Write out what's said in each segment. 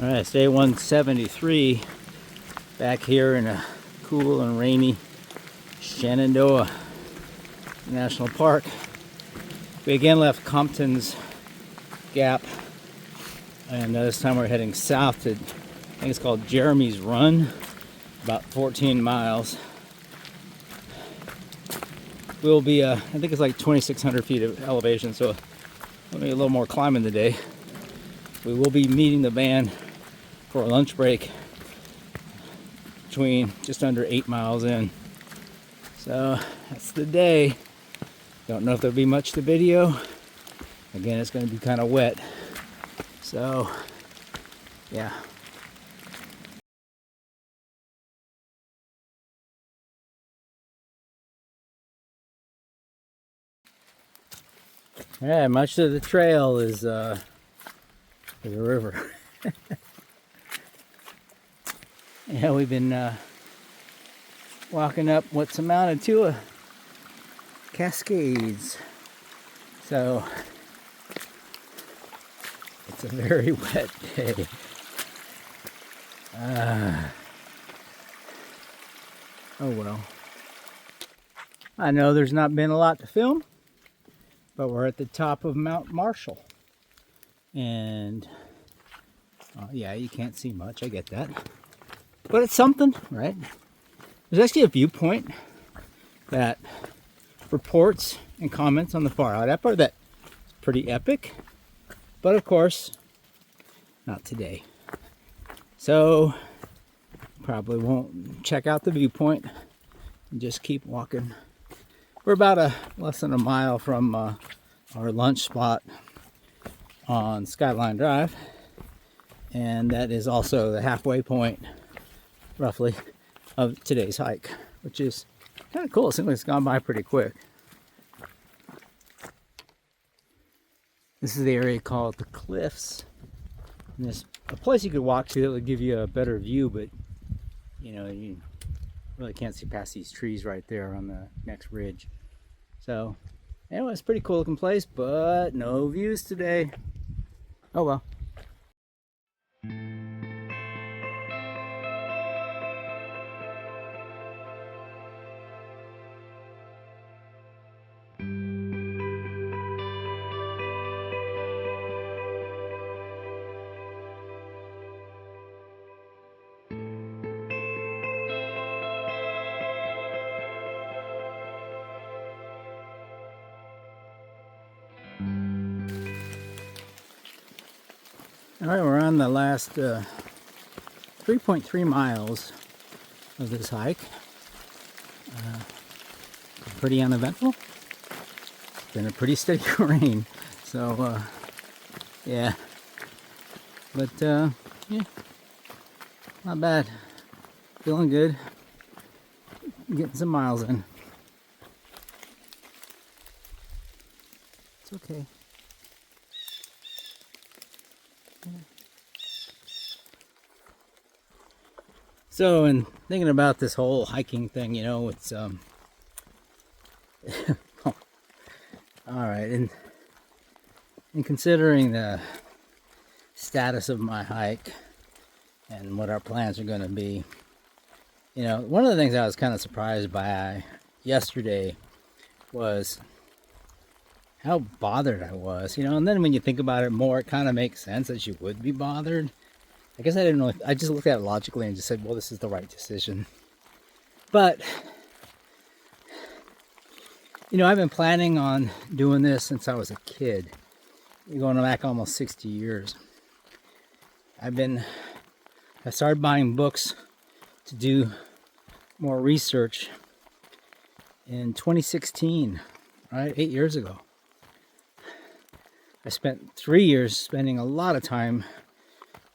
All right, it's day 173 back here in a cool and rainy Shenandoah National Park. We again left Compton's Gap, and this time we're heading south to, I think it's called Jeremy's Run, about 14 miles. We'll be, I think it's like 2,600 feet of elevation, so maybe a little more climbing today. We will be meeting the band for a lunch break between just under 8 miles in. So that's the day. Don't know if there'll be much to video. Again, it's going to be kind of wet. So, yeah. Yeah, much of the trail is a river. Yeah, we've been walking up what's amounted to a cascades. So it's a very wet day. Oh well. I know there's not been a lot to film, but we're at the top of Mount Marshall. And yeah, you can't see much, I get that. But it's something, right? There's actually a viewpoint that reports and comments on the far out that part that's pretty epic. But of course, not today. So probably won't check out the viewpoint and just keep walking. We're about less than a mile from our lunch spot on Skyline Drive, and that is also the halfway point roughly of today's hike, which is kind of cool. It seems like it's gone by pretty quick. This is the area called the Cliffs, and there's a place you could walk to that would give you a better view, but you know, you really can't see past these trees right there on the next ridge. So anyway, it's a pretty cool looking place, but no views today. Oh well. All right, we're on the last 3.3 miles of this hike. Pretty uneventful. Been a pretty steady rain, so yeah. But yeah, not bad. Feeling good. Getting some miles in. It's okay. So, in thinking about this whole hiking thing, you know, it's all right, and in considering the status of my hike and what our plans are going to be, you know, one of the things I was kind of surprised by yesterday was how bothered I was, you know. And then when you think about it more, it kind of makes sense that you would be bothered. I guess I didn't know. I just looked at it logically and just said, well, this is the right decision. But, you know, I've been planning on doing this since I was a kid. Going back almost 60 years. I started buying books to do more research in 2016, right? 8 years ago. I spent 3 years spending a lot of time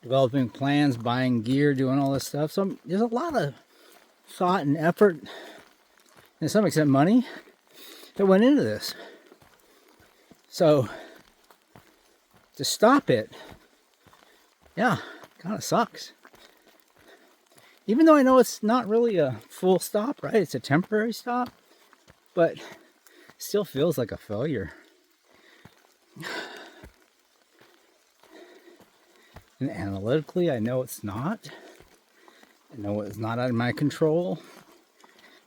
developing plans, buying gear, doing all this stuff. So there's a lot of thought and effort, and to some extent money, that went into this. So to stop it, yeah, kind of sucks. Even though I know it's not really a full stop, right? It's a temporary stop, but it still feels like a failure. And analytically, I know it's not. I know it's not out of my control.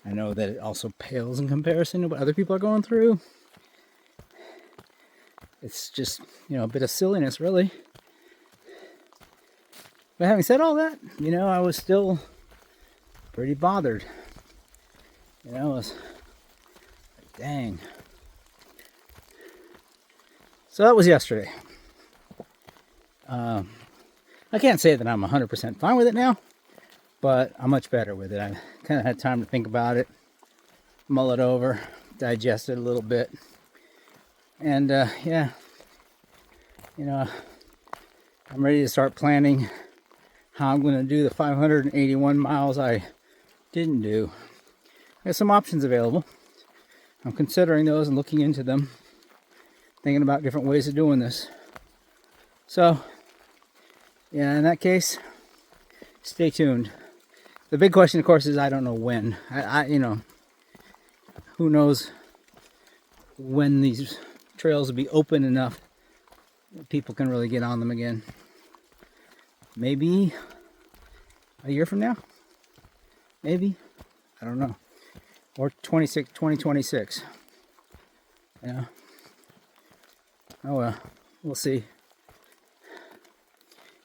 I know that it also pales in comparison to what other people are going through. It's just, a bit of silliness, really. But having said all that, I was still pretty bothered. I was like, dang. So that was yesterday. I can't say that I'm 100% fine with it now, but I'm much better with it. I kind of had time to think about it, mull it over, digest it a little bit. And yeah, I'm ready to start planning how I'm going to do the 581 miles I didn't do. I have some options available. I'm considering those and looking into them, thinking about different ways of doing this. So, yeah, in that case, stay tuned. The big question, of course, is I don't know when. Who knows when these trails will be open enough that people can really get on them again. Maybe a year from now? Maybe. I don't know. Or 2026. Yeah. Oh well. We'll see.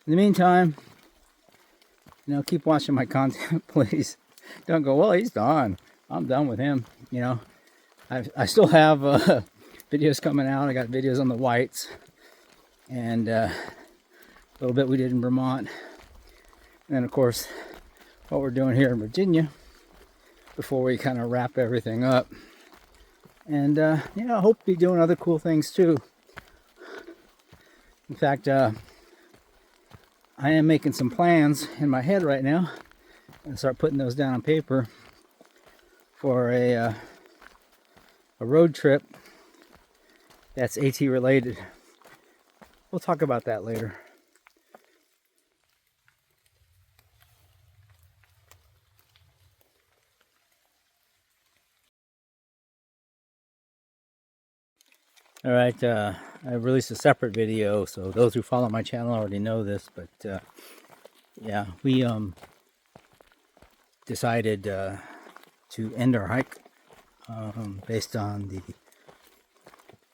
In the meantime, keep watching my content, please. Don't go, well, he's done. I'm done with him. I still have videos coming out. I got videos on the whites. And a little bit we did in Vermont. And then, of course, what we're doing here in Virginia before we kind of wrap everything up. And, I hope to be doing other cool things too. In fact, I am making some plans in my head right now and start putting those down on paper for a road trip that's AT related. We'll talk about that later. All right, I released a separate video, so those who follow my channel already know this, but yeah, we decided to end our hike based on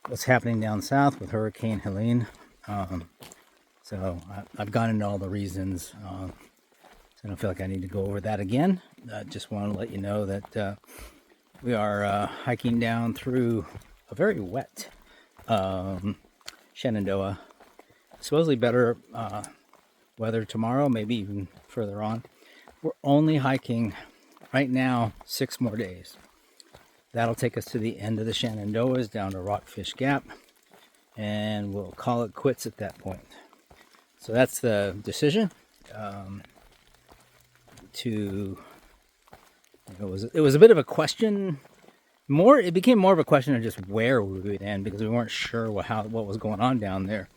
what's happening down south with Hurricane Helene. So I've gone into all the reasons, so I don't feel like I need to go over that again. I just want to let you know that we are hiking down through a very wet Shenandoah. Supposedly better weather tomorrow, maybe even further on. We're only hiking right now 6 more days. That'll take us to the end of the Shenandoahs down to Rockfish Gap, and we'll call it quits at that point. So that's the decision. It was a bit of a question. It became more of a question of just where we would end, because we weren't sure what was going on down there.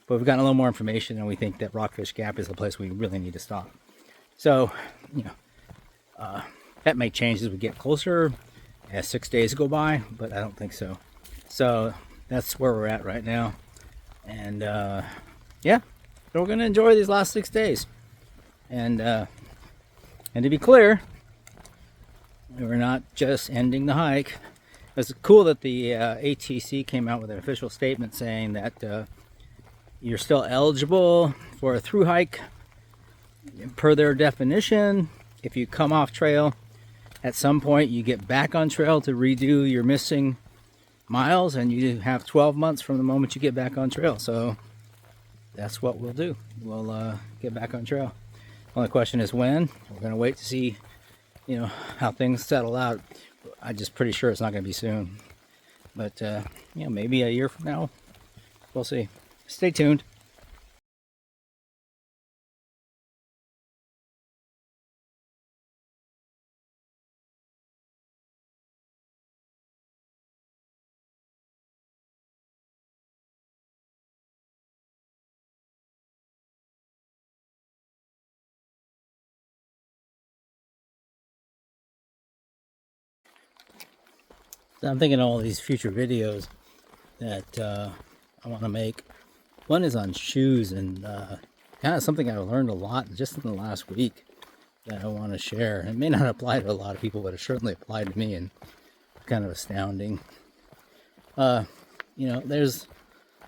But we've gotten a little more information, and we think that Rockfish Gap is the place we really need to stop. So, that may change as we get closer, as 6 days go by, but I don't think so. So that's where we're at right now. And yeah, we're going to enjoy these last 6 days. And to be clear, we're not just ending the hike. It's cool that the ATC came out with an official statement saying that you're still eligible for a thru hike per their definition. If you come off trail, at some point you get back on trail to redo your missing miles, and you have 12 months from the moment you get back on trail. So that's what we'll do. We'll get back on trail. Only question is when. We're going to wait to see how things settle out. I'm just pretty sure it's not going to be soon, but maybe a year from now. We'll see. Stay tuned. So I'm thinking of all these future videos that I want to make. One is on shoes and kind of something I learned a lot just in the last week that I want to share. It may not apply to a lot of people, but it certainly applied to me, and kind of astounding. You know, there's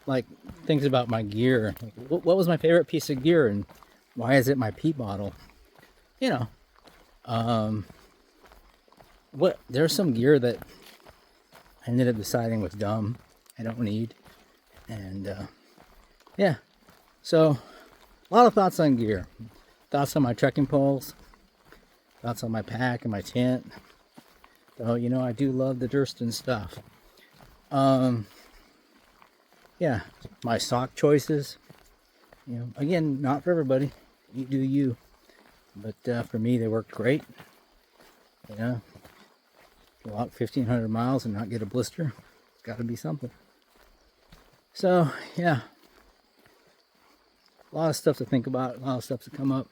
like things about my gear. What was my favorite piece of gear, and why is it my pee bottle? You know, there's some gear that I ended up deciding was dumb, I don't need, and yeah. So a lot of thoughts on gear, thoughts on my trekking poles, thoughts on my pack and my tent. So, you know, I do love the Durston stuff. Yeah, my sock choices. You know, again, not for everybody. You do you. But for me, they worked great. You know, walk 1,500 miles and not get a blister. It's got to be something. So, yeah. A lot of stuff to think about. A lot of stuff to come up.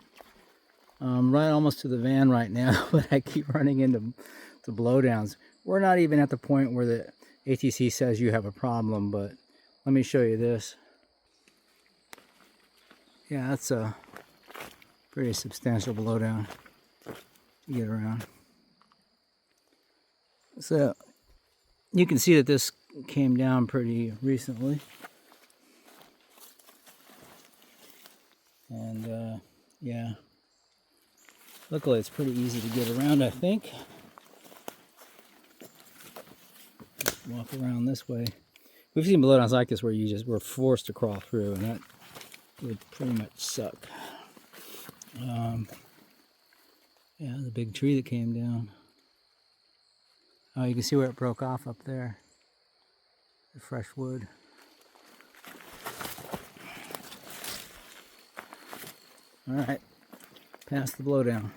Right almost to the van right now, but I keep running into blowdowns. We're not even at the point where the ATC says you have a problem, but let me show you this. Yeah, that's a pretty substantial blowdown to get around. So you can see that this came down pretty recently. And yeah, luckily it's pretty easy to get around, I think. Just walk around this way. We've seen blowdowns like this where you just were forced to crawl through, and that would pretty much suck. Yeah, the big tree that came down. Oh, you can see where it broke off up there. The fresh wood. All right, past the blowdown.